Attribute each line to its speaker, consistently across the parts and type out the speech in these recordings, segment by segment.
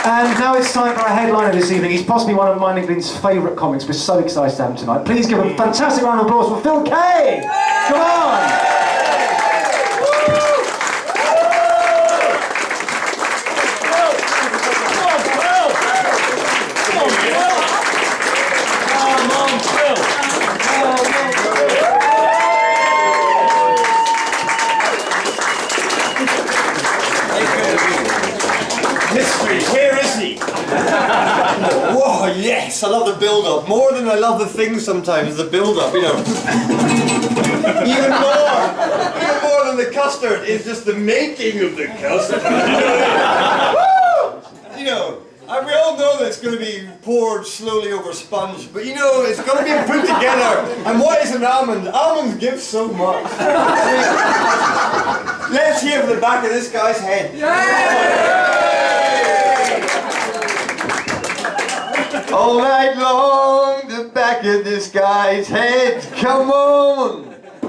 Speaker 1: And now it's time for our headliner this evening. He's possibly one of mine and Glenn's favourite comics. We're so excited to have him tonight. Please give a fantastic round of applause for Phil Kay! Come on!
Speaker 2: Whoa, yes, I love the build-up. More than I love the thing sometimes, the build-up, you know. Even more than the custard is just the making of the custard. You know, we all know that it's going to be poured slowly over sponge, but you know, it's going to be put together. And what is an almond? Almonds give so much. Let's hear from the back of this guy's head. All night long, the back of this guy's head, come on!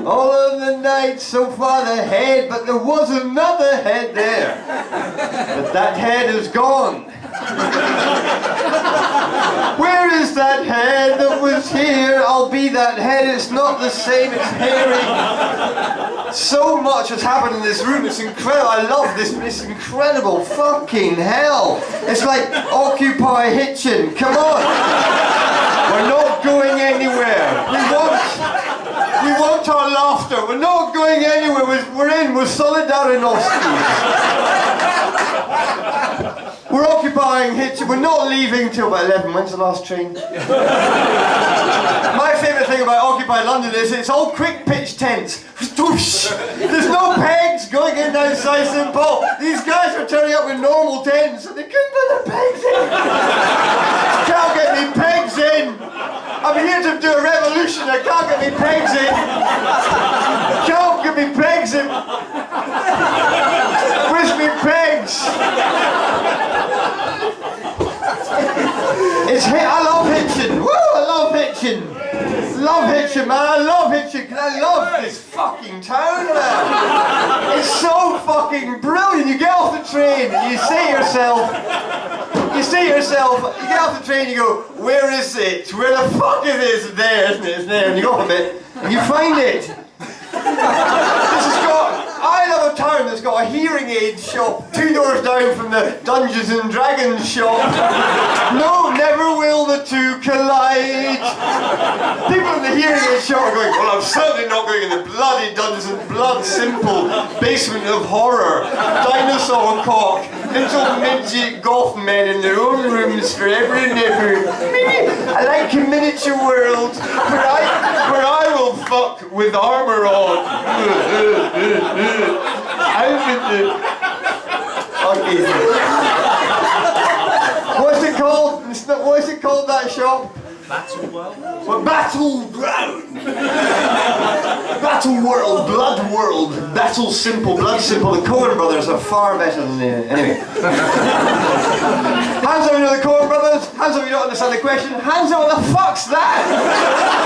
Speaker 2: All of the night so far the head, but there was another head there. But that head is gone. Where is that head that was here? I'll be that head, it's not the same, it's hairy. So much has happened in this room, it's incredible, I love this, it's incredible, fucking hell. It's like Occupy Hitchin, come on. We're not going anywhere. We want our laughter, we're not going anywhere, we're Solidarnosty. We're occupying Hitchin. We're not leaving till about 11. When's the last train? My favourite thing about Occupy London is it's all quick pitch tents. There's no pegs going in outside St Paul. These guys are turning up with normal tents and they couldn't put their pegs in. Can't get me pegs in. I'm here to do a revolution. I can't get me pegs in. Can't get me pegs in. Where's me pegs? I love Hitchin. Woo! I love Hitchin. Love Hitchin, man. I love Hitchin because I love this fucking town, man. It's so fucking brilliant. You get off the train and you say to yourself, you get off the train and you go, where is it? Where the fuck is it? It's there, isn't it? It's there. And you go off a bit and you find it. I love a town that's got a hearing aid shop 2 doors down from the Dungeons and Dragons shop. No, never will the two collide. People in the hearing aid shop are going, well, I'm certainly not going in the bloody Dungeons and Blood simple basement of horror. Dinosaur cock, little midget goth men in their own rooms for every nipper. I like a miniature world where I will fuck with armour on. What's it called? What's it called, that shop?
Speaker 3: Battleworld?
Speaker 2: Well, Battleground! Battle World, Blood World, Battle Simple, Blood Simple. The Coen brothers are far better than the... Anyway. Hands up, you know the Coen brothers? Hands up, you don't understand the question. Hands up, what the fuck's that?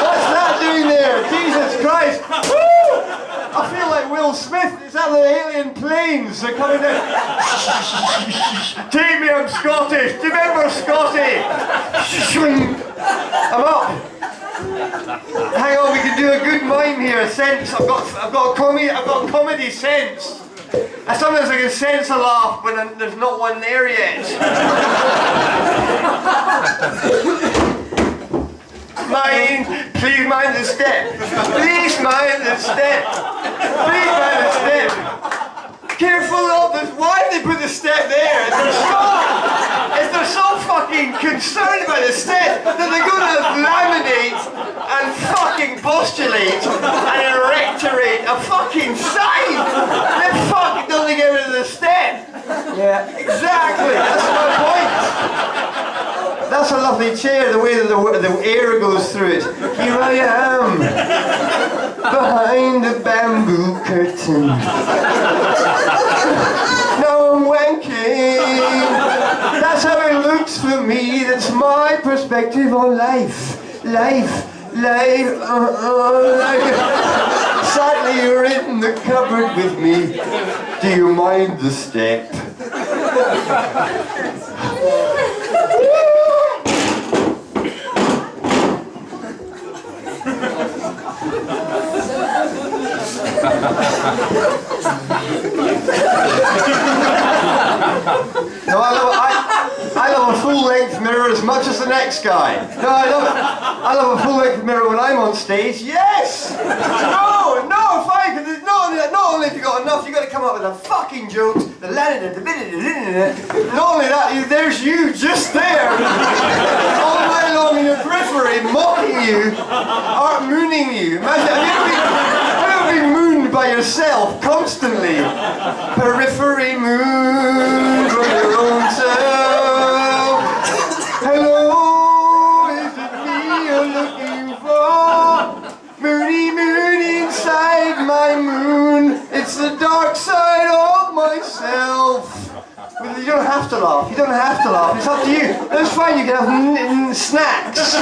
Speaker 2: What's that doing there? Jesus Christ! Woo! I feel like Will Smith. Is that the alien planes? They're coming down. Take me, I'm Scottish. Do you remember Scotty? I'm up. Hang on, we can do a good mime here. Sense. I've got comedy sense. And sometimes I can sense a laugh, but there's not one there yet. Please mind the step. Please mind the step. Please mind the step. Careful of this. Why did they put the step there? They're so fucking concerned about the step that they're going to laminate and fucking postulate and erectorate a fucking sign. They fucking don't get rid of the step. Yeah, exactly. That's my point. That's a lovely chair, the way that the air goes through it. Here I am, behind the bamboo curtain. Now I'm wanking. That's how it looks for me. That's my perspective on life. Life. Sadly, you're in the cupboard with me. Do you mind the step? full-length mirror as much as the next guy. No, I love a full-length mirror when I'm on stage. Yes! No, fine, because not only have you got enough, you've got to come up with the fucking jokes, the not only that, there's you just there, all the way along in your periphery, mocking you, mooning you. Imagine, have you ever been mooned by yourself constantly? Periphery moon from your own self. Hello, is it me you're looking for? Moony moon inside my moon. It's the dark side of myself. You don't have to laugh. You don't have to laugh. It's up to you. That's fine. You can have snacks.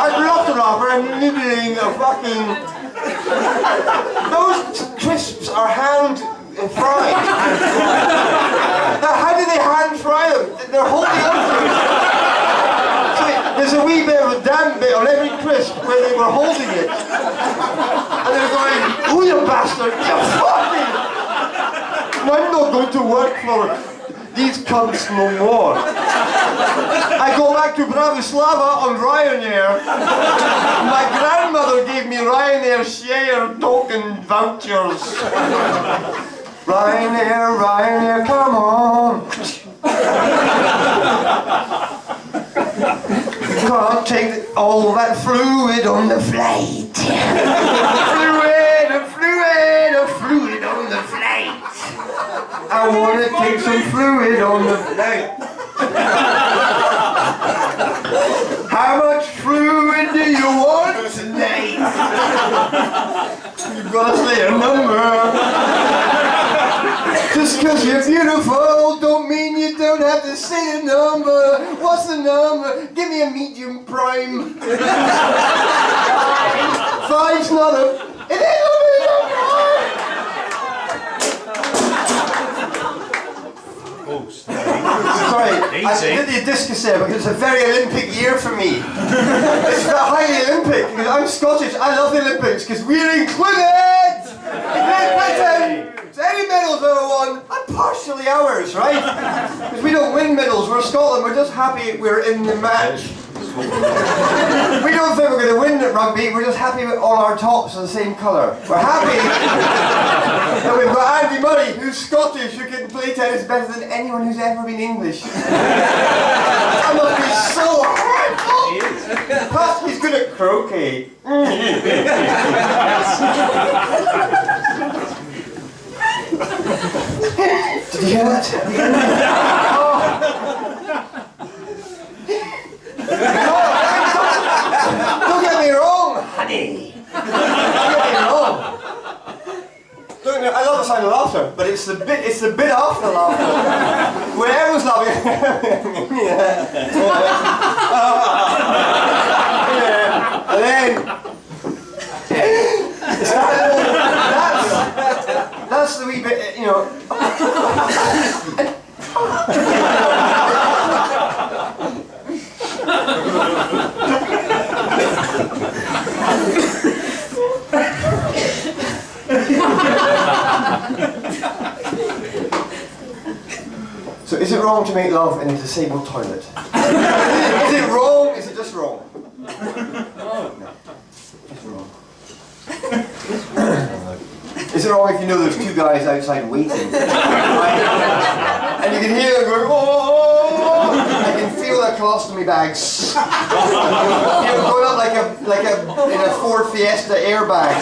Speaker 2: I'd love to laugh, but I'm nibbling a fucking. Those crisps are hand fried. Now, how do they hand fry them? They're holding on to it. So there's a wee bit of a damp bit on every crisp where they were holding it. And they're going, "Oh, you bastard! You fucking! I'm not going to work for these cunts no more. I go back to Bratislava on Ryanair. My grandmother gave me Ryanair share token vouchers. Ryanair, come on. Can't take all that fluid on the flight. Fluid on the flight. I want to take some fluid on the flight. How much fluid do you want tonight? You've got to say a number. Just because you're beautiful don't mean you don't have to say the number. What's the number? Give me a medium prime. Five's not a... It is a medium prime!
Speaker 3: Oh,
Speaker 2: sorry, I did the discus there because it's a very Olympic year for me. It's highly Olympic because I'm Scottish. I love the Olympics because we're included in Great Britain. So any medals I won, I'm partially ours, right? Because we don't win medals. We're Scotland. We're just happy we're in the match. We don't think we're going to win at rugby. We're just happy with all our tops are the same colour. We're happy that we've got Andy Murray, who's Scottish, who can play tennis better than anyone who's ever been English. That must be so horrible.
Speaker 3: He is.
Speaker 2: Plus, he's good at croquet. Did you hear that? Oh. Don't get me wrong, honey. Don't get me wrong. I love the sound of laughter, but it's the bit after laughter where everyone's laughing. And then that's the wee bit, you know. So is it wrong to make love in a disabled toilet? Is it wrong? Is it just wrong? No. It's wrong. Is it wrong if you know there's two guys outside waiting? Right? And you can hear them going, oh! I can feel their colostomy bags. Going up like a in a Ford Fiesta airbag.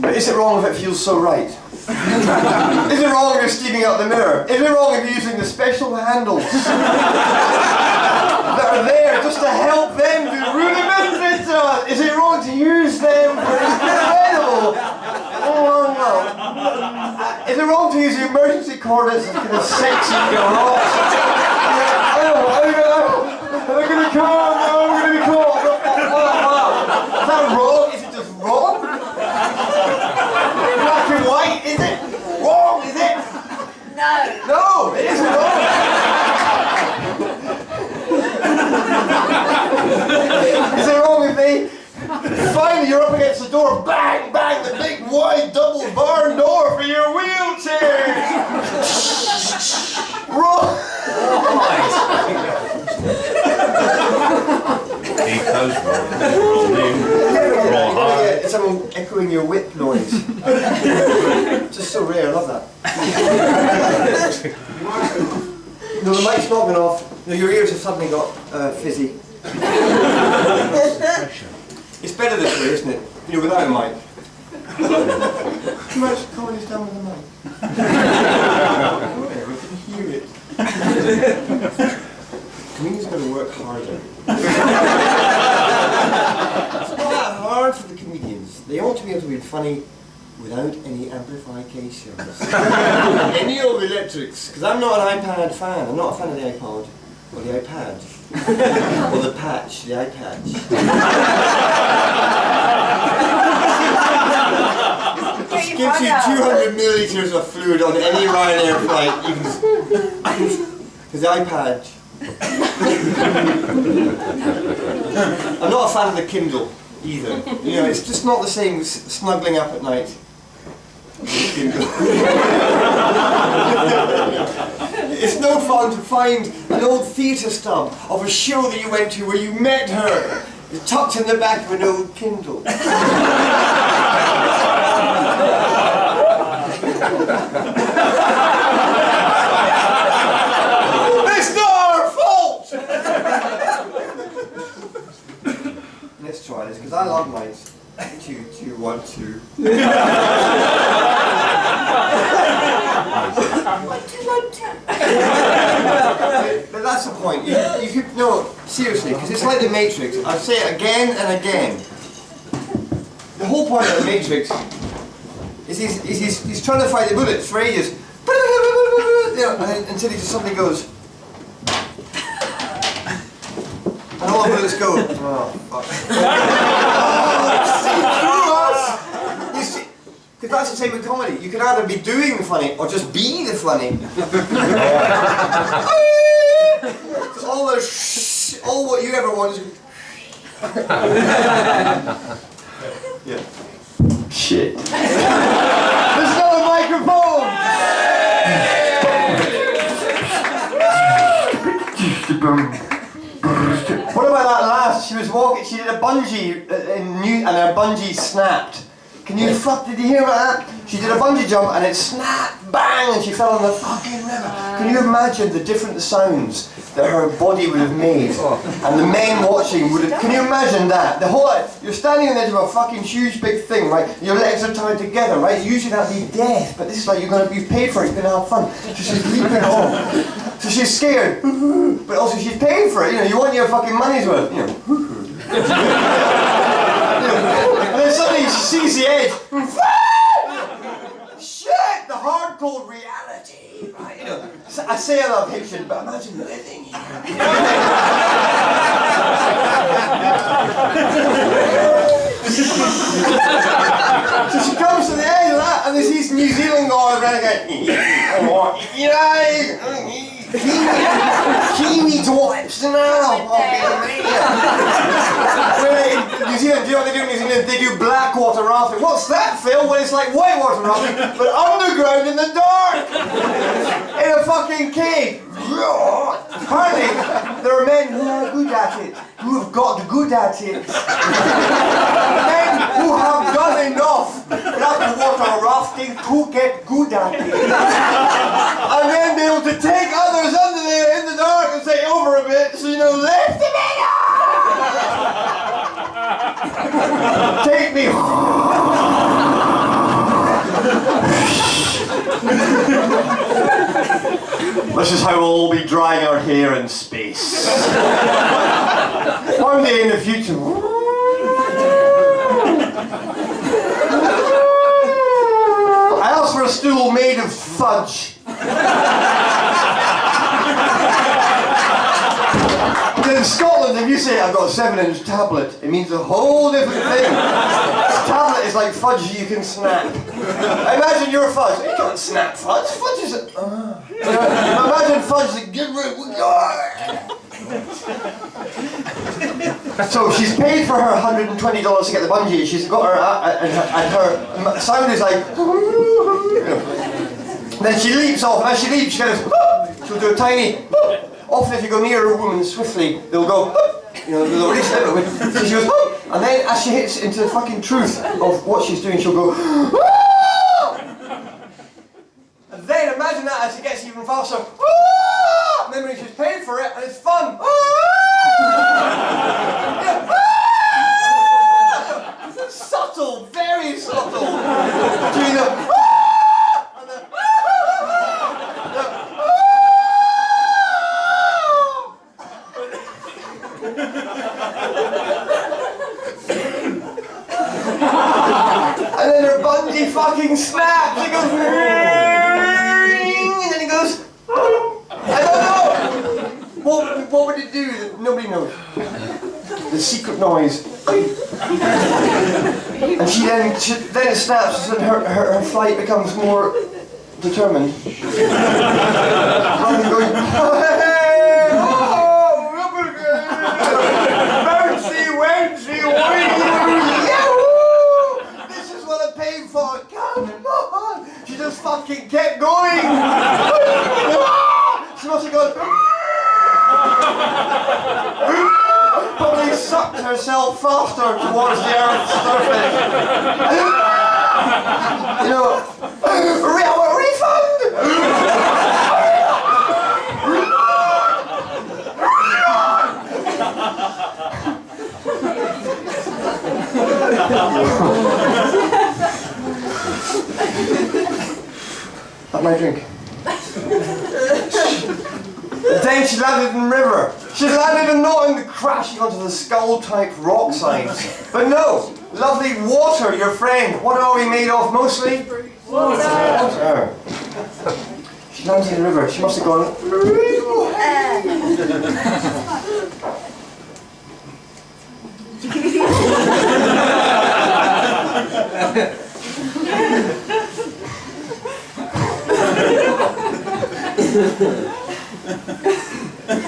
Speaker 2: But is it wrong if it feels so right? Is it wrong if you're steaming out the mirror? Is it wrong if you're using the special handles that are there just to help them do rudimentary stuff? Is it wrong to use them for incredible? Oh no. Is it wrong to use the emergency coordinates as kind of sexy garage? They're going to come, I'm going to be caught. Is that wrong? Is it just wrong? Black and white, is it? Wrong, is it?
Speaker 4: No.
Speaker 2: No, it isn't wrong. Is it wrong if they finally you're up against the door, bang, bang, the big wide double bar Just so rare, I love that. No, the mic's not going off. No, your ears have suddenly got fizzy. It's better this way, isn't it? You know, without a mic. Too much comedy's done with the mic. Whatever, we can hear it. Comedians got to work harder. It's not that hard for the comedians. They ought to be able to be funny without any amplifications. Any of the electrics, because I'm not an iPad fan. I'm not a fan of the iPod or the iPad or the patch, the eye patch. It gives you 200 milliliters of fluid on any Ryanair flight. Because the iPad. I'm not a fan of the Kindle either. You know, it's just not the same as snuggling up at night. It's no fun to find an old theatre stub of a show that you went to where you met her. It's tucked in the back of an old Kindle. It's not our fault! Let's try this, because I love mice. 2, 2, 1, 2. 1, 2, 1, 2. But that's the point. You could, no, seriously, because it's like the Matrix. I say it again and again. The whole point of the Matrix is he's trying to fight the bullets for ages. You know, until he just suddenly goes. And all the bullets go. Oh, fuck. Because that's the same with comedy. You can either be doing the funny or just be the funny. all what you ever want is. Yeah. Shit. There's no microphone! What about that last? She was walking, she did a bungee and her bungee snapped. Can you did you hear about that? She did a bungee jump and it snapped, bang, and she fell in the fucking river. Can you imagine the different sounds that her body would have made? And the men watching would have, can you imagine that? The whole, you're standing on the edge of a fucking huge big thing, right? Your legs are tied together, right? Usually that'd be death, but this is like you've paid for it, you're gonna have fun. So she's leaping off. So she's scared, but also she's paying for it, you know, you want your fucking money's worth, you know. And then suddenly she sees the edge. Shit, the hard cold reality, right? You know, I say I love Hitching, but imagine living here. So she comes to the edge of that, and there's these New Zealand guys around going, Kiwi wipes now. New Zealand, do you know what they do in New Zealand? They do black water rafting. What's that, Phil? Well, it's like white water rafting, but underground in the dark, in a fucking cave. Apparently, there are men who are good at it, who have got good at it. Men who have done enough black water rafting to get good at it. And then be able to take others under there in the dark and say, over a bit, so you know, lift the men up! Take me. This is how we'll all be drying our hair in space. One day in the future. I asked for a stool made of fudge. In Scotland, if you say I've got a 7-inch tablet, it means a whole different thing. This tablet is like fudge you can snap. Imagine your fudge. You can't snap fudge. Fudge is a... Imagine fudge that get rid of... So she's paid for her $120 to get the bungee. She's got her... and her sound is like... Then she leaps off, and as she leaps, she goes... She'll do a tiny... Often if you go near a woman swiftly, they'll go, you know, they'll release it. So she goes, And then as she hits into the fucking truth of what she's doing, she'll go, "Ah!" And then imagine that as it gets even faster. "Ah!" Memory, she's paid for it and it's fun. "Ah!" Yeah. "Ah!" It's subtle, very subtle. Doing the "Ah!" and the "Ah!" And then her bungee fucking snaps. It goes, and then it goes, I don't know. What would it do? Nobody knows. The secret noise. And then it snaps, and her flight becomes more determined. Rather than going, hey, oh, bouncy, wency, this is what I paid for. Come on. She just fucking kept going. She must have gone. Probably sucked herself faster towards the Earth's surface. You know, refund! Have my drink. Then she landed in the river. She landed and not in the crashing onto the skull-type rock sides. But no, lovely water, your friend. What are we made of mostly? Water. She landed in the river. She must have gone.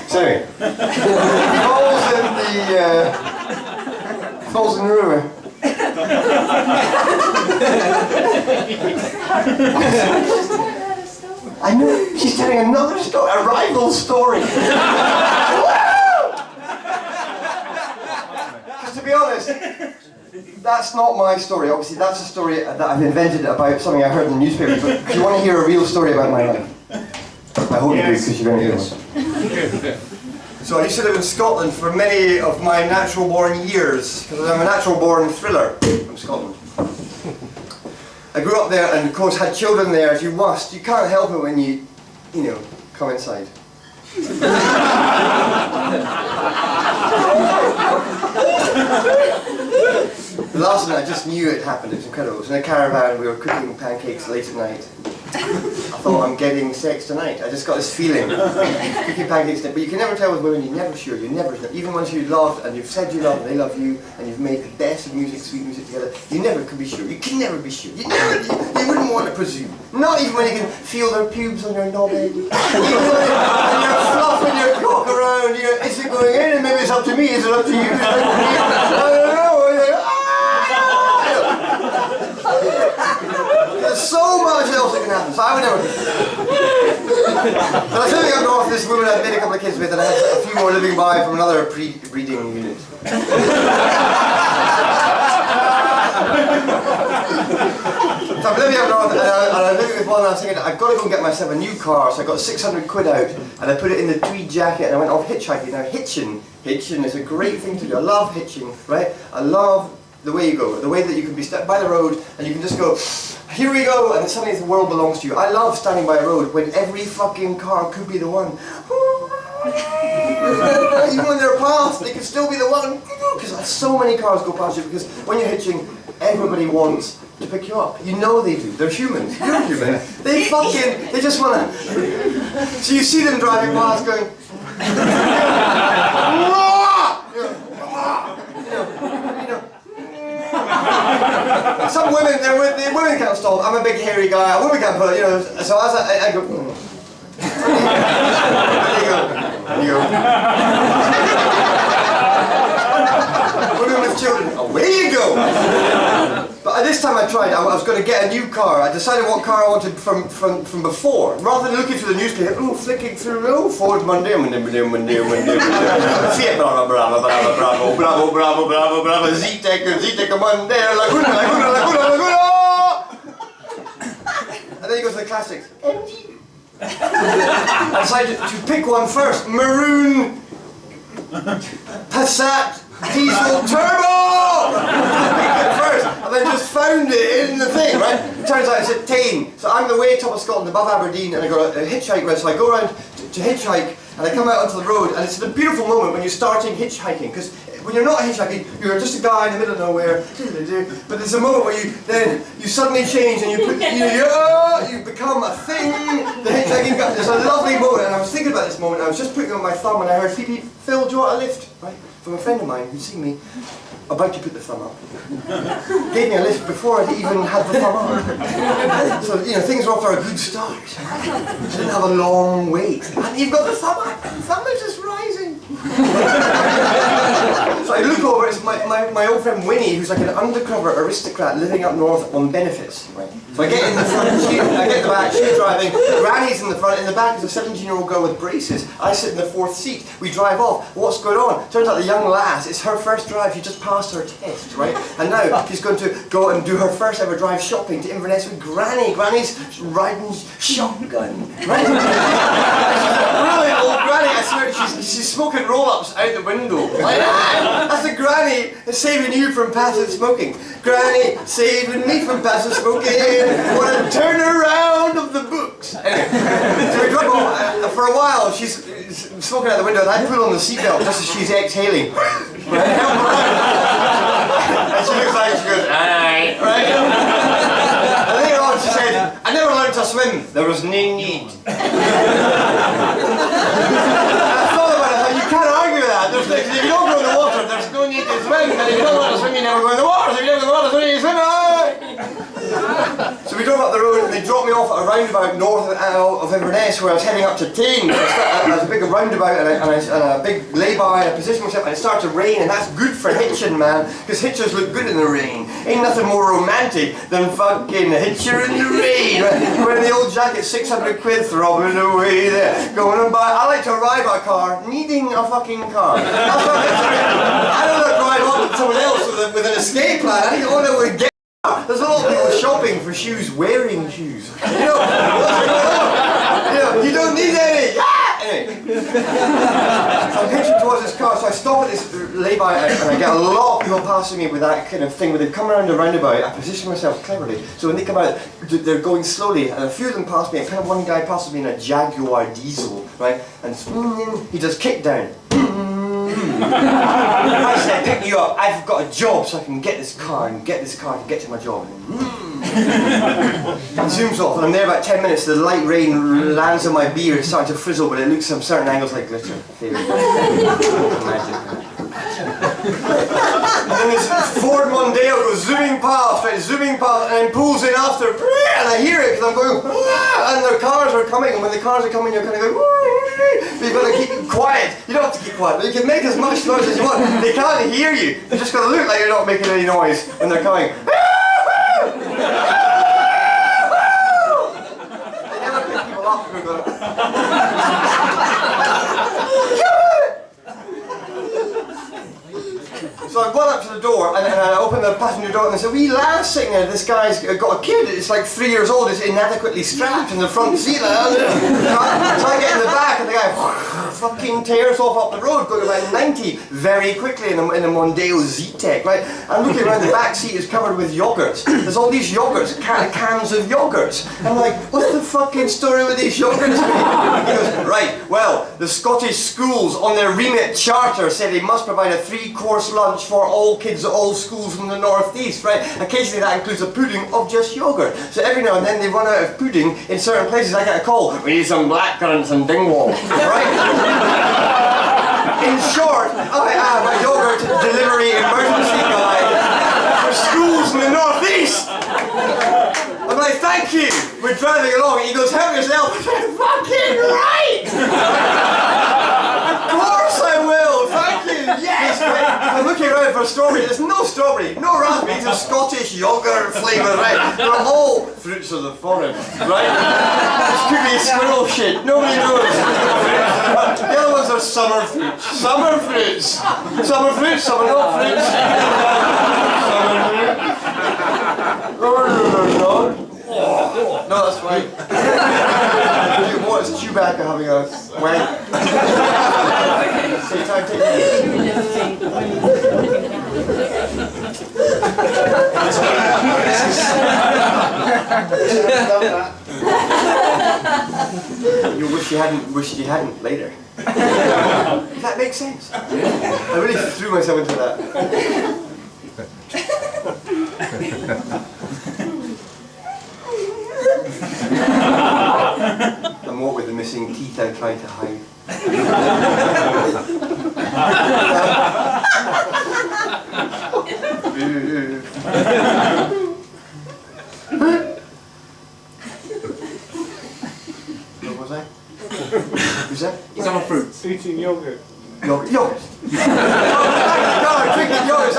Speaker 2: Sorry. Falls in the river. I know, she's telling another story, a rival story. Because to be honest, that's not my story. Obviously, that's a story that I've invented about something I heard in the newspaper. But do you want to hear a real story about my life? I hope you do, because you're going to hear one. So I used to live in Scotland for many of my natural-born years, because I'm a natural-born thriller from Scotland. I grew up there and of course had children there, as you must. You can't help it when you know, come inside. Last night I just knew it happened, it was incredible. It was in a caravan, we were cooking pancakes late at night. I thought, I'm getting sex tonight. I just got this feeling. Cooking pancakes, but you can never tell with women, you're never sure, you're never sure. Even once you love and you've said you love and they love you and you've made the best of music, sweet music together, you never can be sure. You can never be sure. You wouldn't want to presume. Not even when you can feel their pubes on your knob end. Even when you're fluffing your cock around, is it going in? And maybe it's up to me, is it up to you? I don't know. There's so much else that can happen, so I would never. But I still think I'm going off this woman I've made a couple of kids with, and I have a few more living by from another breeding unit. So I'm living up north, and I'm living with one, and I was thinking, I've got to go and get myself a new car, so I got 600 quid out, and I put it in the tweed jacket, and I went off hitchhiking. Now, hitching is a great thing to do. I love hitching, right? I love the way you go, the way that you can be stuck by the road, and you can just go, here we go, and then suddenly the world belongs to you. I love standing by a road when every fucking car could be the one. Even when they're past, they can still be the one. Because so many cars go past you, because when you're hitching, everybody wants to pick you up. You know they do. They're humans. You're human. They just want to. So you see them driving past going, some women, the women can't stop. I'm a big hairy guy. A woman can't put it, so as I go, and you go. Women with children, away you go. But this time I tried, I was going to get a new car. I decided what car I wanted from before. Rather than looking through the newspaper, flicking through, Ford Monday, Fiat, bravo, Z-Tech, Monday, Laguna. And then you go to the classics. I decided to pick one first. Maroon Passat diesel turbo! Picked it first, and then just found it in the thing, right? It turns out it's at Tain. So I'm the way top of Scotland, above Aberdeen, and I got a hitchhike route. So I go around to hitchhike, and I come out onto the road, and it's the beautiful moment when you're starting hitchhiking, because when you're not hitchhiking, you're just a guy in the middle of nowhere, but there's a moment where you suddenly change and you become a thing. The hitchhiking guy, there's a lovely moment, and I was thinking about this moment. I was just putting on my thumb, and I heard Phoebe, Phil, do you want a lift? Right, from a friend of mine who'd seen me about to put the thumb up. Gave me a lift before I'd even had the thumb up. So things were off to a good start. I didn't have a long wait, and you've got the thumb up. The thumb is just rising. So I look over, it's my old friend Winnie, who's like an undercover aristocrat living up north on benefits, right? So I get in the front, I get in the back, she's driving, Granny's in the front, in the back is a 17-year-old girl with braces, I sit in the fourth seat, we drive off, what's going on? Turns out the young lass, it's her first drive, she just passed her test, right? And now she's going to go and do her first ever drive shopping to Inverness with Granny. Granny's riding shotgun, right? Brilliant old Granny, I swear, she's smoking roll-ups out the window. Like, that's the Granny saving you from passive smoking. Granny saving me from passive smoking. What a turnaround of the books. Anyway, so we drive on, for a while she's smoking out the window and I put on the seatbelt just as she's exhaling. Right? And she looks like she goes, aye, right? And later on she said, I never learned to swim, there was no need. If you don't go in the water, there's no need to swim, and if you don't want to swim, you never go in the water, so if you don't go in the water, so you swim. So we drove up the road and they dropped me off at a roundabout north of Inverness where I was heading up to Tain. There's a big roundabout and a big lay-by and I positioned myself and it started to rain, and that's good for hitching, man, because hitchers look good in the rain. Ain't nothing more romantic than fucking hitcher in the rain. Right? Wearing the old jacket, 600 quid throbbing away there. Going and buy. I like to arrive at a car needing a fucking car. That's what I don't want to drive on to someone else with an escape plan. I don't want to get. There's a lot of people shopping for shoes, wearing shoes. You don't need any. Anyway. So I'm hitching towards this car, so I stop at this lay-by and I get a lot of people passing me with that kind of thing where they come around the roundabout. I position myself cleverly, so when they come out, they're going slowly, and a few of them pass me, and kind of one guy passes me in a Jaguar diesel, right? And he does kick down. I said, pick you up, I've got a job so I can get this car and get to my job. And zooms off and I'm there about 10 minutes, the light rain lands on my beard, it's starting to frizzle, but it looks from certain angles like glitter. And then this Ford Mondeo goes zooming past, and then pulls in after, and I hear it because I'm going, and the cars are coming, and when the cars are coming you're kind of going, but you've got to keep quiet. You don't have to keep quiet, but you can make as much noise as you want. They can't hear you. You just got to look like you're not making any noise when they're coming. They never pick people up who go, so I went up to the door and I opened the passenger door and there's a wee lad sitting there. This guy's got a kid, it's like 3 years old, it's inadequately strapped in the front seat. So I get in the back and the guy fucking tears off up the road, going about 90 very quickly in a Mondeo Z-Tech, right? I'm looking around, the back seat is covered with yogurts. There's all these yogurts, cans of yogurts. I'm like, what's the fucking story with these yogurts? He goes, right, well, the Scottish schools on their remit charter said they must provide a 3-course lunch for all kids at all schools in the northeast, right? Occasionally that includes a pudding of just yogurt. So every now and then they run out of pudding in certain places. I get a call, we need some blackcurrants and Dingwall, right? In short, I am a yogurt delivery emergency guy for schools in the northeast. I'm like, thank you. We're driving along and he goes, help yourself. I said, fucking right. Of course I will, thank you, yes! Right? I'm looking looking around for a strawberry. There's no strawberry, no raspberry. These are Scottish yogurt flavour, right? They're all fruits of the forest, right? This could be squirrel shit. Nobody knows. The other ones are summer fruits. Summer fruits. Summer fruits. Summer not fruits. Summer fruits. No, that's fine. What is Chewbacca having a wank? Say time, take it. You wished you hadn't later. That makes sense. I really threw myself into that. And what with the missing teeth I tried to hide. What was I? Who's that?
Speaker 3: Summer fruits.
Speaker 4: Eating yogurt.
Speaker 2: Yogurt. Yogurt. I'm drinking yogurt.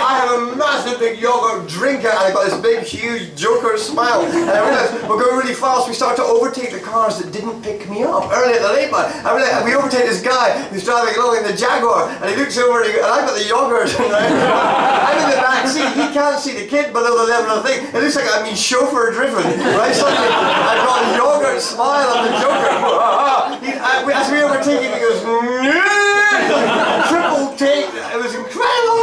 Speaker 2: I have a massive big yogurt drinker, and I got this big, huge Joker smile. And I realised we're going really fast. We start to overtake the cars that didn't pick me up early at the late night. We overtake this guy who's driving along in the Jaguar, and he looks over and I've got the yogurt. I'm in the back seat. He can't see the kid below the level of the thing. It looks like I'm being chauffeur driven. Right? Suddenly, I've got a yogurt smile on the Joker. As we overtake him, he goes, triple take. It was incredible.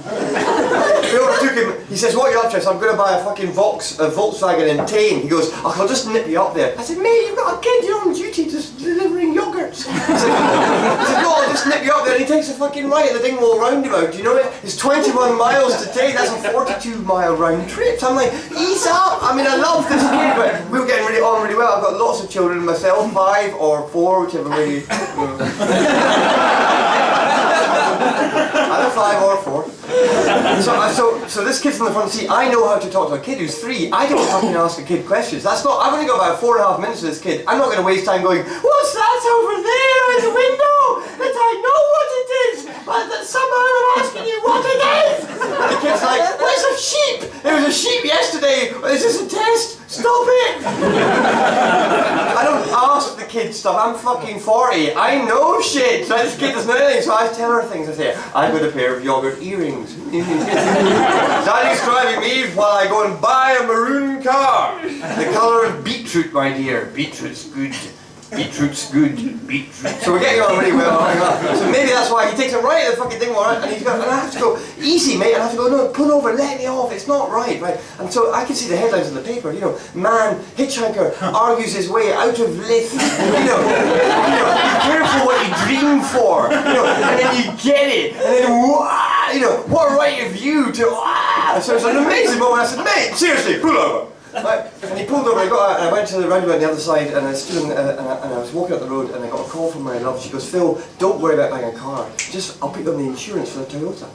Speaker 2: We overtook him. He says, "What are you up to?" I said, "I'm going to buy a fucking Volkswagen in Tain." He goes, "Oh, I'll just nip you up there." I said, "Mate, you've got a kid. You're on duty just delivering yogurts." He said, "No, I'll just nip you up there." And he takes a fucking right at the Dingwall roundabout. Do you know it? It's 21 miles to Tain. That's a 42-mile round trip. So I'm like, ease up. I mean, I love this kid, but we were getting on really well. I've got lots of children myself, 5 or 4, whichever way. Either 5 or 4. So this kid's in the front seat. I know how to talk to a kid who's 3. I don't fucking ask a kid questions. That's not. I've only got about 4.5 minutes with this kid. I'm not going to waste time going, "What's that over there in the window?" That I know what it is, but that somehow I'm asking you what it is. And the kid's like, "Where's a sheep? There was a sheep yesterday. Is this a test? Stop it!" I don't ask the kid stuff. I'm fucking 40. I know shit. So this kid doesn't know anything. So I tell her things. I say, "I've got a pair of yogurt earrings. Daddy's driving me while I go and buy a maroon car. The colour of beetroot, my dear. Beetroot's good. Beetroot's good. Beetroot." So we're getting on really well. So maybe that's why he takes it right at the fucking thing, and he's got, and I have to go, "Easy, mate." And I have to go, "No, pull over, let me off. It's not right." And so I can see the headlines in the paper. Man, hitchhiker argues his way out of lift. Be careful what you dream for. And then you get it. And then what right have you to? So it's an amazing moment. I said, "Mate, seriously, pull over." Right. And he pulled over, I went to the roundabout on the other side, and I stood and I was walking up the road, and I got a call from my love. She goes, "Phil, don't worry about buying a car. I'll put you on the insurance for the Toyota."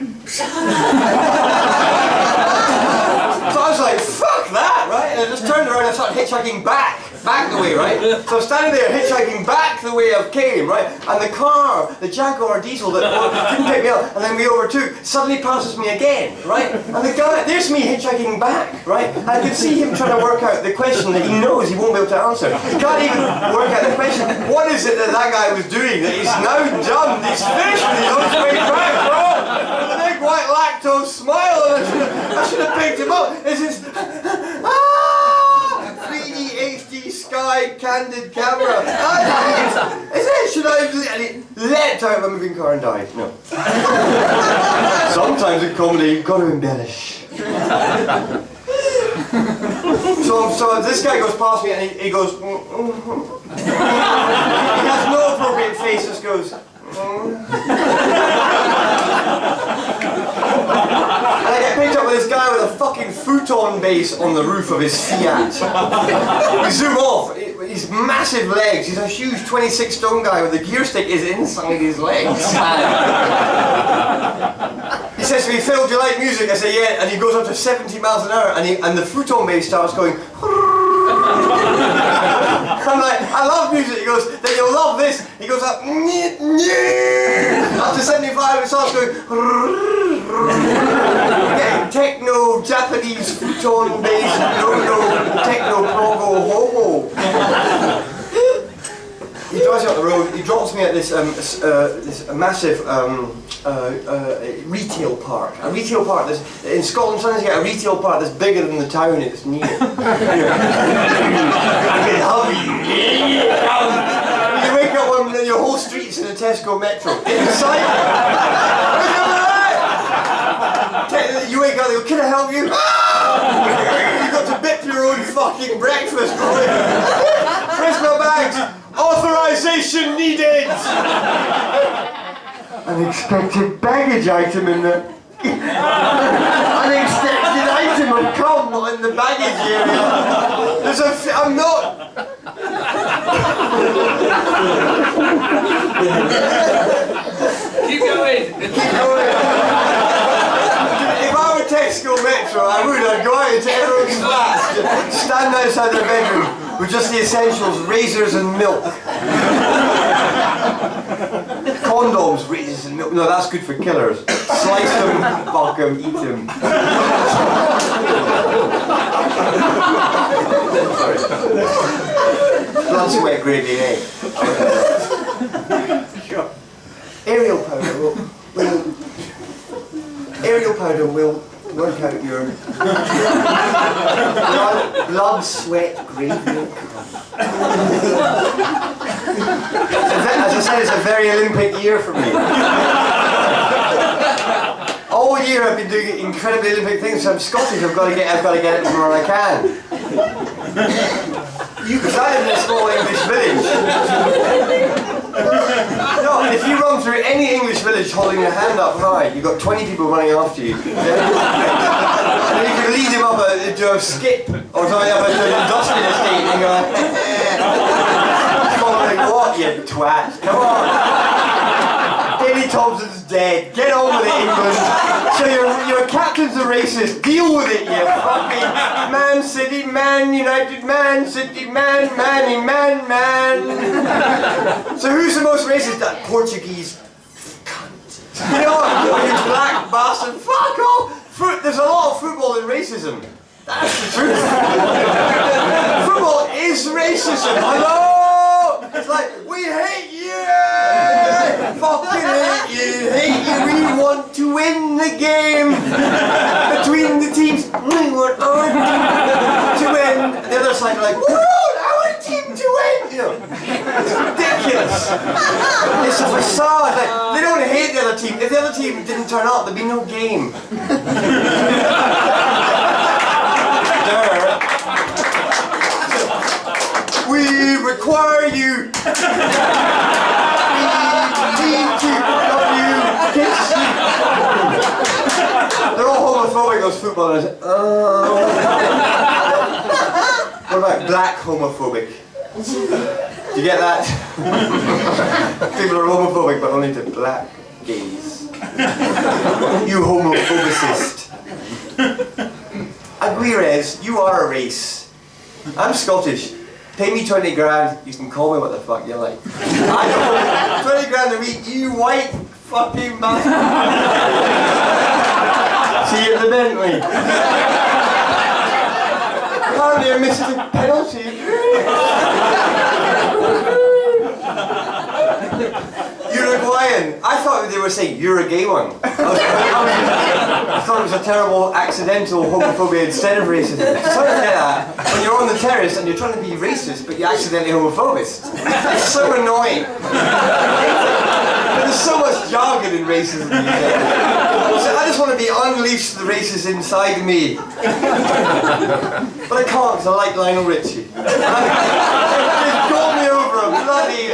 Speaker 2: So I was like, "Fuck that," right? And I just turned around and I started hitchhiking back the way, right? So I'm standing there hitchhiking back the way I came, right? And the car, the Jaguar diesel that didn't pick me up, and then we overtook, suddenly passes me again, right? And the guy, there's me hitchhiking back, right? I could see him trying to work out the question that he knows he won't be able to answer. He can't even work out the question. What is it that guy was doing that he's now done? He's finished and he's on his way back, bro! With a big white lactose smile, and I should have picked him up. It's just, 3D HD Sky candid camera. Is it? Should I? And he leapt out of a moving car and died. No. Sometimes in comedy you've got to embellish. So this guy goes past me and he goes. He has no appropriate face. Just goes. And I get picked up with this guy with a fucking Futon bass on the roof of his Fiat. We zoom off. His massive legs. He's a huge 26-stone guy with the gear stick is inside his legs. He says to me, "Phil, do you like music?" I say, "Yeah." And he goes up to 70 miles an hour, and the Futon bass starts going. I'm like, I love music. He goes, then you'll love this. He goes up, after 75 it starts going, yeah, techno, Japanese, Futon-based, techno, progo, homo. He drives me up the road, he drops me at this massive retail park. A retail park, in Scotland sometimes you get a retail park that's bigger than the town it's near. You wake up one and your whole street's in a Tesco Metro. Inside, you wake up and they go, can I help you? You've got to bip your own fucking breakfast, boy. Where's my bags? Authorization needed! Unexpected baggage item in the... Unexpected item of cum in the baggage area. There's I'm not...
Speaker 3: Keep going!
Speaker 2: Keep going. If I were Tesco Metro, I'd go out into everyone's flat, stand outside their bedroom with just the essentials, razors and milk. Condoms, razors and milk. No, that's good for killers. Slice them, fuck them, eat them. Blood, sweat, gravy, eh? Aerial powder will work out your blood, sweat, gravy. As I said, it's a very Olympic year for me. All year I've been doing incredibly Olympic things. So I'm Scottish. I've got to get it from where I can. Because I live in a small English village. No, if you run through any English village holding your hand up high, you've got 20 people running after you. And you can lead them up into a skip or something up into an industrial estate and go, like, what, you twat? Come on. Davy Thompson's dead. Get on with it, England. So your captain's a racist. Deal with it, you fucking Man City, Man United, Man City, Man, Manny, Man, Man. So who's the most racist? That Portuguese cunt. You know what? You black bastard. Fuck off. There's a lot of football in racism. That's the truth. Football is racism. Hello? It's like, we hate you! Fucking hate you! We want to win the game! Between the teams, we want our team to win! The other side are like, we want our team to win! You know, it's ridiculous! It's a facade! Like, they don't hate the other team. If the other team didn't turn up, there'd be no game. We require you. We need to love you. They're all homophobic, those footballers. What about black homophobic? Do you get that? People are homophobic, but only to black gays. You homophobicist. Aguirres, you are a race. I'm Scottish. Pay me 20 grand, you can call me what the fuck you like. I know, 20 grand a week, you white fucking bastard. See you at the Bentley. Apparently I missed the penalty. Uruguayan. I thought they were saying you're a gay one. I thought it was a terrible accidental homophobia instead of racism. So sorry to get that. When you're on the terrace and you're trying to be racist, but you're accidentally homophobic. It's so annoying. There's so much jargon in racism these days. So I just want to be unleash the racist inside me. But I can't because I like Lionel Richie. They got me over a bloody,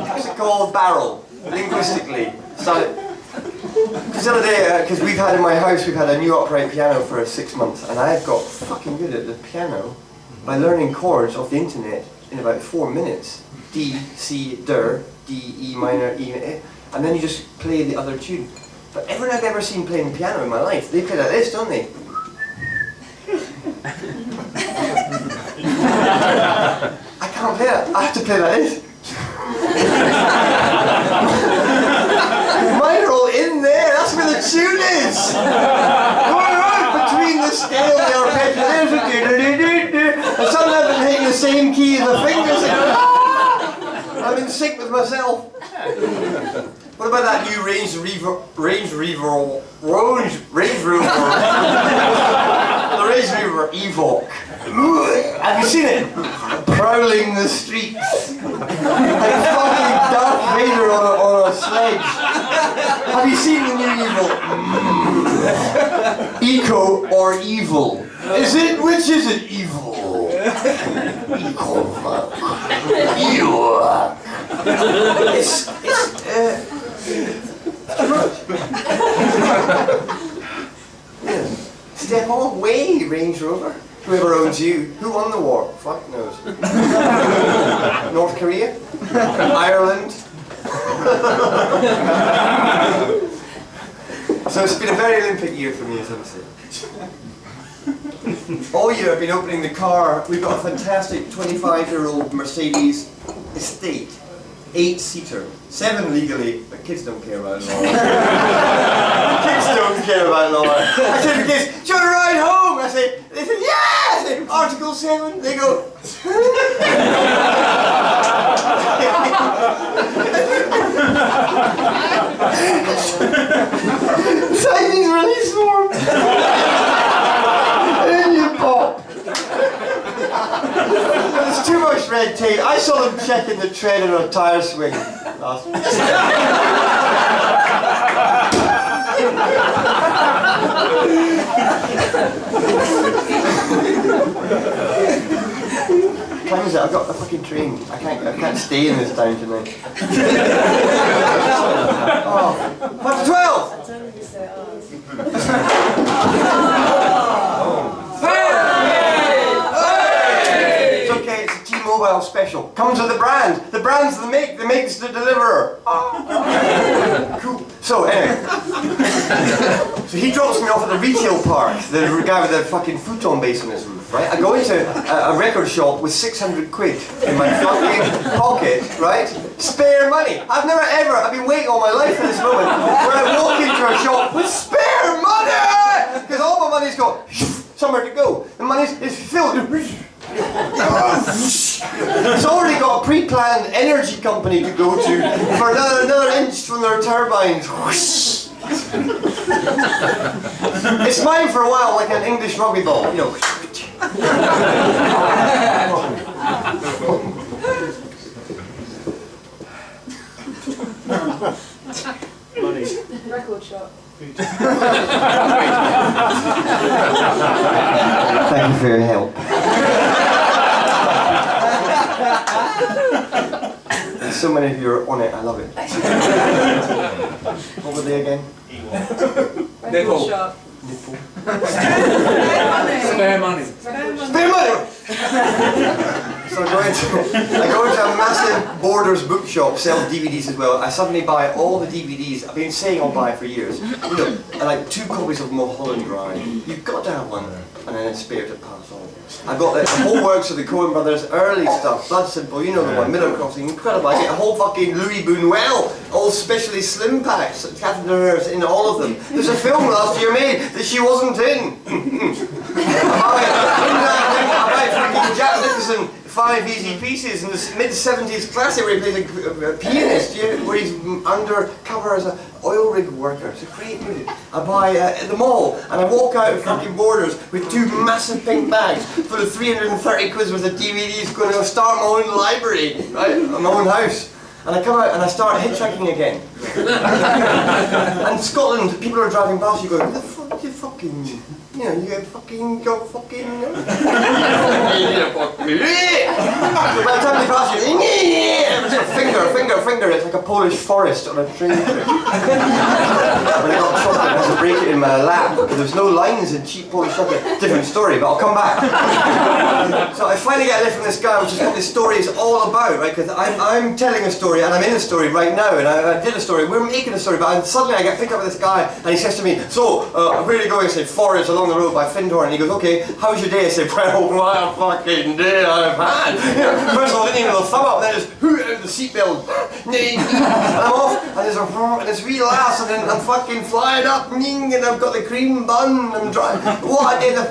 Speaker 2: what's it called, barrel, linguistically. Because the other day, because we've had in my house, we've had a new upright piano for 6 months, and I've got fucking good at the piano by learning chords off the internet in about 4 minutes. D, C, dur, D, E minor, E, and then you just play the other tune. But everyone I've ever seen playing the piano in my life, they play like this, don't they? I can't play that. I have to play like this. Mine are all in there. That's where the tune is. Going on between the scale and the arpeggio. And sometimes I'm hitting the same key as the fingers. I'm in sync with myself. What about that new Range Rover? The Range Rover Evoque. Have you seen it? Prowling the streets. Like fucking Darth Vader on a sledge. Have you seen the new Evoque? Eco or evil? Is it? Which is it? Evil. Eco. Evoque. It's Step away, Range Rover. Whoever owns you. Who won the war? Fuck knows. North Korea? Ireland? So it's been a very Olympic year for me, as I would say. All year I've been opening the car. We've got a fantastic 25-year-old Mercedes estate. 8-seater. 7 legally, but kids don't care about law. Kids don't care about law. I said to the kids, do you want to ride home? They said, yeah! I said, Article 7. They go, Chinese release form. And then you pop. There's too much red tape. I saw them checking the tread on a tyre swing last week. Time is it? I've got a fucking train. I can't stay in this town tonight. Oh, what's 12? Mobile special. Comes with the brand. The brand's the make, the make's the deliverer. Cool. So anyway. So he drops me off at the retail park, the guy with the fucking Futon base on his roof, right? I go into a record shop with 600 quid in my fucking pocket, right? Spare money. I've been waiting all my life for this moment where I walk into a shop with spare money! Because all my money's got somewhere to go. The money's filled. It's already got a pre-planned energy company to go to for another inch from their turbines. It's mine for a while, like an English rugby ball, you know.
Speaker 3: Money. Record shop.
Speaker 2: Thank you for your help. So many of you are on it, I love it. What were they again?
Speaker 3: Record shop.
Speaker 2: Nipple.
Speaker 4: Spare money.
Speaker 2: Spare money! So I go into a massive Borders bookshop, sell DVDs as well. I suddenly buy all the DVDs I've been saying I'll buy for years. You know, and like 2 copies of Mulholland Drive. You've got to have one, and then a spare to pass on. I've got the whole works of the Coen Brothers early stuff, Blood Simple, you know the one, Miller Crossing, incredible. I get a whole fucking Louis Buñuel, all specially slim packs, Catherine Deneuve's in all of them. There's a film last year made that she wasn't in. I buy fucking Jack Nicholson 5 Easy Pieces in the mid-70s classic where he plays a pianist, where he's undercover as an oil rig worker. It's a great movie. I buy at the mall and I walk out of fucking Borders with 2 massive pink bags full of 330 quid worth of DVDs going to start my own library, right, my own house. And I come out and I start hitchhiking again. And Scotland, people are driving past you going, who the fuck do you fucking... You know, you fucking go fucking... By the time they pass you, finger, it's like a like a Polish forest on a train trip. When I got chocolate, I had to break it in my lap because there was no lines in cheap Polish chocolate. Different story, but I'll come back. So I finally get a letter from this guy, which is what this story is all about, right? Because I'm telling a story, and I'm in a story right now, and I did a story, we're making a story, but suddenly I get picked up with this guy, and he says to me, so, where are you going? I said, forest along the road by Findhorn. And he goes, okay, how's your day? I said, well, what a fucking day I've had. You know, first of all, I didn't even know the thumb up, and then just hoot out the seatbelt. And I'm off, and there's this wee lass, and then I'm fucking flying up, and I've got the cream bun, and I'm driving. What I did, I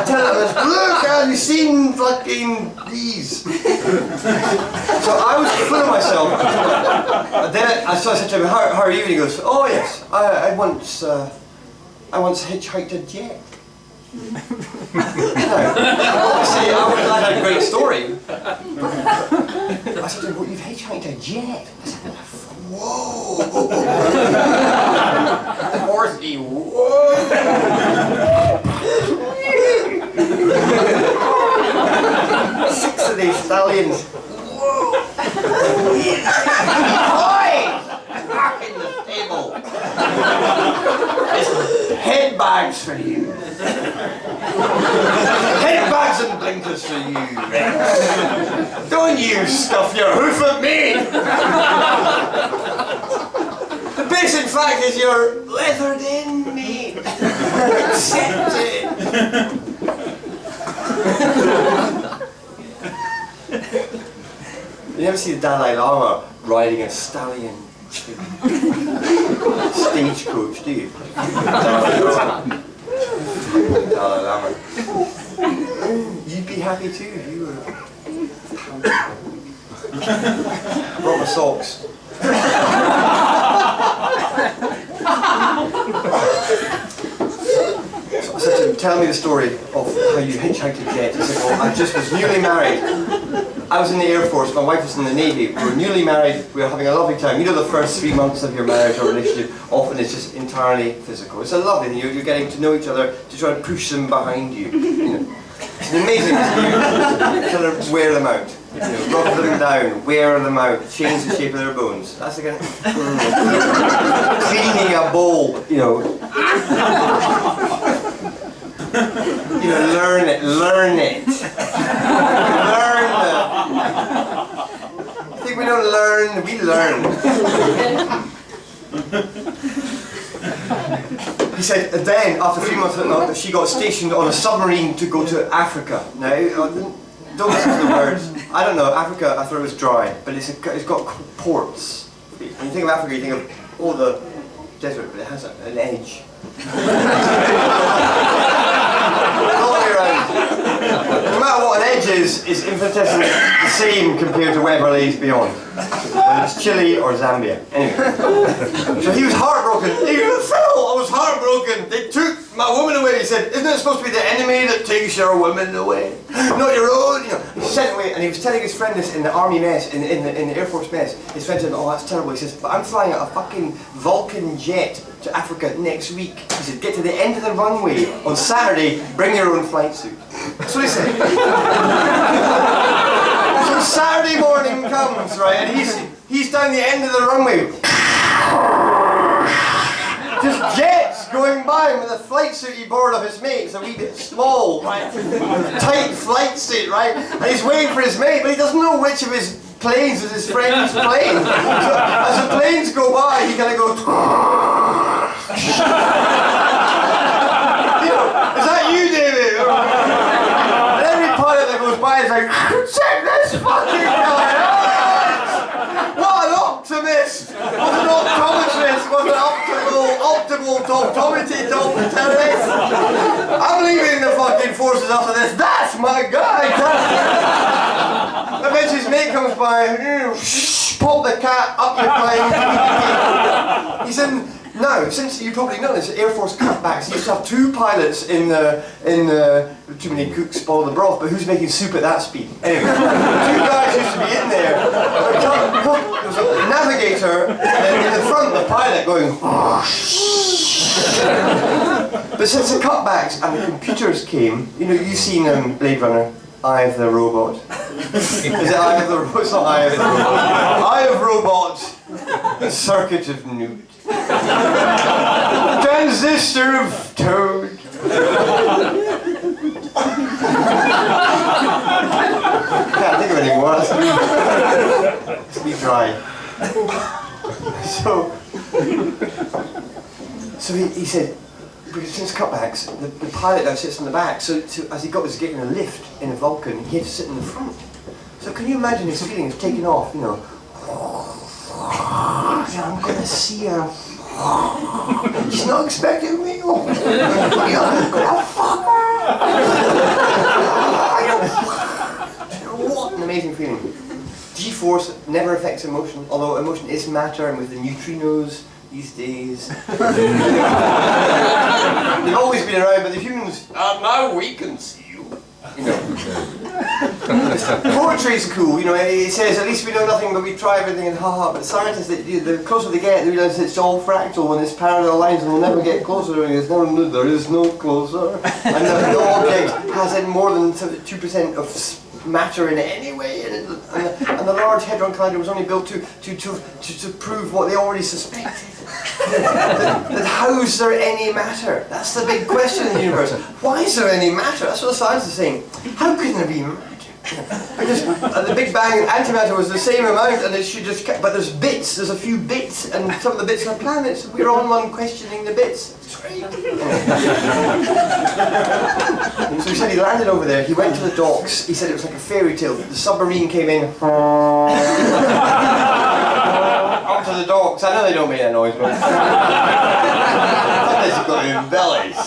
Speaker 2: tell him, look, have you seen fucking these? So I was full of myself. Then I said to him, how are you? And he goes, oh yes, I once hitchhiked a jet. Obviously, I had a great story. I said to him, well, you've hitchhiked a jet? I said, whoa! Horsey, whoa! 6 of these stallions. Whoa! Boy! Back in the table. It's head bags for you. Head bags and blinkers for you, Rex. Don't you stuff your hoof at me! The basic fact is you're leathered in, mate. Accept it. You never see the Dalai Lama riding a stallion stagecoach, do you? Dalai Lama. You'd be happy too if you were. I brought my socks. So I said to him, tell me the story of how you hitchhiked a jet. He said, well, I just was newly married. I was in the Air Force, my wife was in the Navy. We were newly married, we were having a lovely time. You know the first 3 months of your marriage or relationship often it's just entirely physical. It's a lovely thing, you're getting to know each other to try and push them behind you. You know. It's an amazing thing. You kind of wear them out. You know, rub them down, wear them out, change the shape of their bones. That's the kind of cleaning a bowl, you know. You know, learn it. Learn it. I think we don't learn, we learn. He said, then, after 3 months, she got stationed on a submarine to go to Africa. Now, don't listen to the words. I don't know, Africa, I thought it was dry, but it's got ports. When you think of Africa, you think of all the desert, but it has an edge. All the way around. No matter what an edge is infinitesimally the same compared to whatever lays beyond. Whether it's Chile or Zambia. Anyway. So he was heartbroken. He was, Phil, I was heartbroken. They took my woman away. He said, isn't it supposed to be the enemy that takes your women away? Not your own, you know. He sent away, and he was telling his friend this in the army mess, in the Air Force mess. His friend said, oh, that's terrible. He says, but I'm flying a fucking Vulcan jet to Africa next week. He said, get to the end of the runway on Saturday, bring your own flight suit. That's what he said. So Saturday morning comes, right, and he's down the end of the runway. Just jets going by with a flight suit he borrowed of his mate. It's a wee bit small, right? Tight flight suit, right? And he's waiting for his mate, but he doesn't know which of his planes is his friend's plane. So as the planes go by, he kind of goes. You know, is that you, David? And every pilot that goes by is like, check this fucking guy out! What an optimist! What an optometrist! What an optimal terrorist! I'm leaving the fucking forces after this. That's my guy! Eventually his mate comes by, pop the cat up your plane. He said, no, since you probably know this, Air Force cutbacks. You used to have 2 pilots in too many cooks spoil the broth, but who's making soup at that speed? Anyway, 2 guys used to be in there. There was a navigator in the front, the pilot going. But since the cutbacks and the computers came, you know, you've seen Blade Runner, Eye of the Robot. Is it Eye of the Robot? It's not Eye of the Robot. Eye of Robots. Circuit of Newt. Transistor of Toad. Can't think of any more. Let's be dry. So he said, because since cutbacks, the pilot now sits on the back, so as he was getting a lift in a Vulcan, he had to sit in the front. So can you imagine his feeling of taking off, you know, I'm gonna see her. She's not expecting me. I'm gonna fuck her. What an amazing feeling. G-force never affects emotion, although emotion is matter, and with the neutrinos these days. They've always been around, but the humans, now we can see you. You know. Poetry's cool, you know, it says, at least we know nothing but we try everything and ha-ha, but scientists, the closer they get, they realise it's all fractal and it's parallel lines and we'll never get closer, there is no closer. And no object has any more than 2% of matter in it anyway, and the Large Hadron Collider was only built to prove what they already suspected. that how is there any matter? That's the big question in the universe. Why is there any matter? That's what science is saying. How can there be matter? Because at the Big Bang, antimatter was the same amount, and it should just. But there's bits. There's a few bits, and some of the bits are planets. We're on one questioning the bits. It's great. So he said he landed over there. He went to the docks. He said it was like a fairy tale. The submarine came in. Up to the docks. I know they don't make that noise, but sometimes you've got to embellish.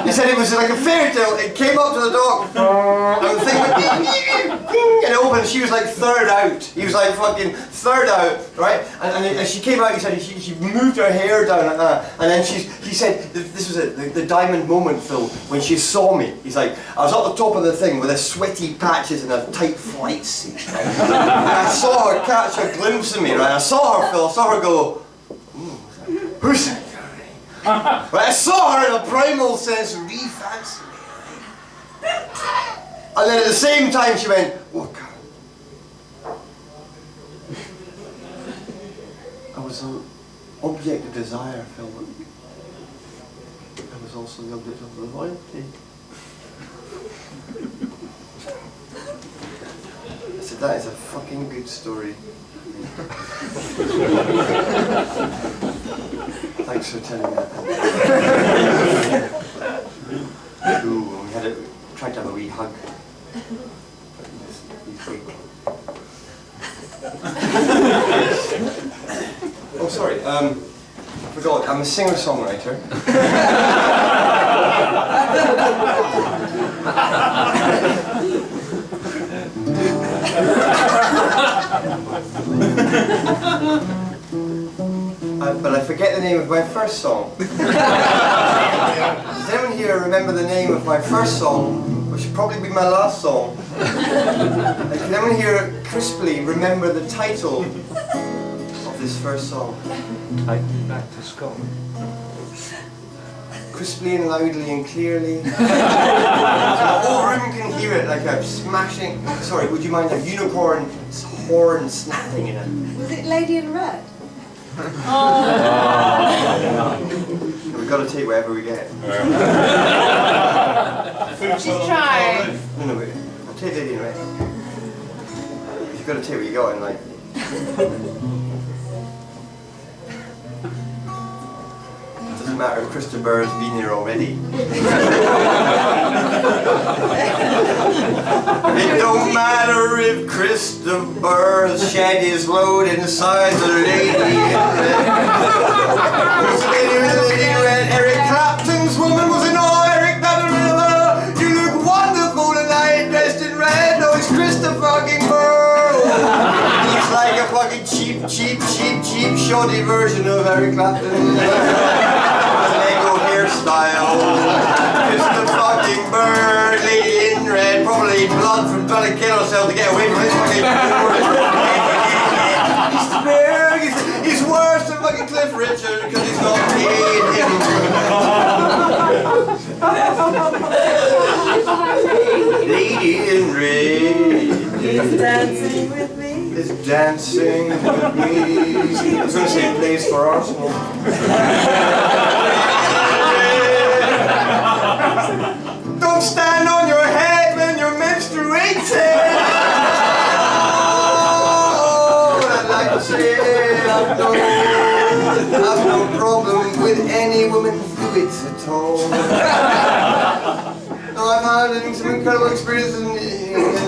Speaker 2: He said it was like a fairy tale. It came up to the dock, and the thing went and it opened. She was like third out. He was like fucking third out, right? And as she came out, he said she moved her hair down like that, and then he said this was the diamond moment, Phil, when she saw me. He's like, I was at the top of the thing with a sweaty patches and a tight flight suit, right? And I saw her catch a glimpse of me, right? I saw her, Phil. I saw her go, who's that guy? But I saw her in a primal sense re-fancy me. And then at the same time she went, what God? I was an object of desire, Phil. I was also the object of loyalty. I said, that is a fucking good story. Thanks for telling that. Ooh, we tried to have a wee hug. Oh, sorry. I forgot. I'm a singer-songwriter. But I forget the name of my first song. Does anyone here remember the name of my first song, which should probably be my last song? Can anyone here crisply remember the title of this first song?
Speaker 4: Take Me Back to Scotland.
Speaker 2: Crisply and loudly and clearly. So the whole room can hear it like a smashing. Sorry, would you mind a unicorn's horn snapping in it?
Speaker 3: Was it Lady in Red?
Speaker 2: We've got to take whatever we get.
Speaker 3: She's trying.
Speaker 2: No, wait. I'll take Lady in Red. You've got to take what you got and like. It doesn't matter if Christopher's been here already. It don't matter if Christopher's shed is load inside the Lady in Red. Lady in Red. Eric Clapton's woman was an all Eric Clapton. You look wonderful tonight, dressed in red. No, it's Christopher fucking Burr. He's like a fucking cheap, shoddy version of Eric Clapton. Lego hairstyle. Christopher fucking Burr, Lady in Red. Probably blood from trying to kill herself to get away from this fucking he's worse than fucking Cliff Richard because he's not paid him. Lady in Red.
Speaker 3: He's dancing with me.
Speaker 2: Is dancing with me. I was going to say plays for Arsenal. Don't stand on your head when you're menstruating. Oh, I'd like to say I've no problem with any woman's fluids at all. No, I've had some incredible experiences in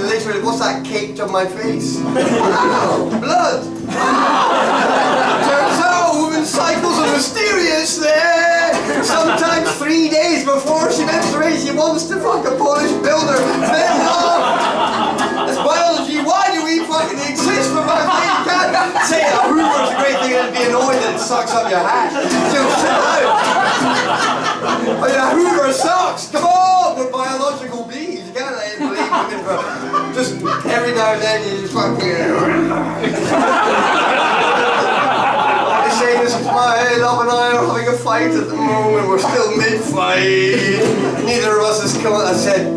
Speaker 2: literally, what's that caked on my face? Wow, blood! Turns out women's cycles are mysterious there. Sometimes 3 days before she menstruates, she wants to fuck a Polish builder. Then that's biology. Why do we fucking exist for my thing? You can't say a Hoover's a great thing and be annoyed that it sucks up your hat. Just chill out. Oh yeah, Hoover sucks. Come on, we're biological beings. You can't let it believe looking for just every now and then you just fucking. They say this is my love and I are having a fight at the moment. We're still mid-fight. Neither of us has come. I said.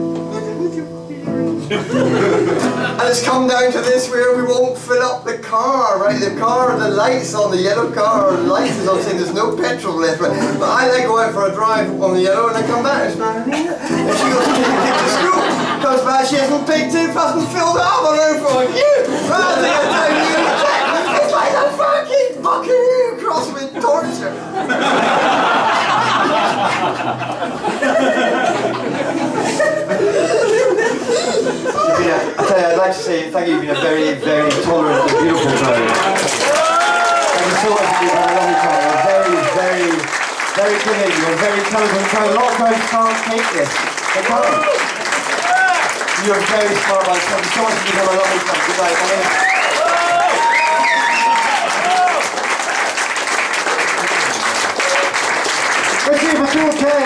Speaker 2: And it's come down to this where we won't fill up the car, right? The car, the lights on the yellow car, the lights is on saying there's no petrol left. But I then go out for a drive on the yellow and I come back and she goes to take a kid to school. Comes back, she hasn't picked it, hasn't filled up on her phone. It's like a fucking buckaroo crossed with torture. I tell you, I'd like to say thank you. You've been a very, very tolerant and beautiful crowd. Thank you so much for being a lovely crowd. You're very, very, very giving. You're a very tolerant crowd. A lot of crowds can't take this. They can't. You're very smart, man. Thank you so much for being a lovely crowd. Goodbye.
Speaker 1: Let's see if I feel okay.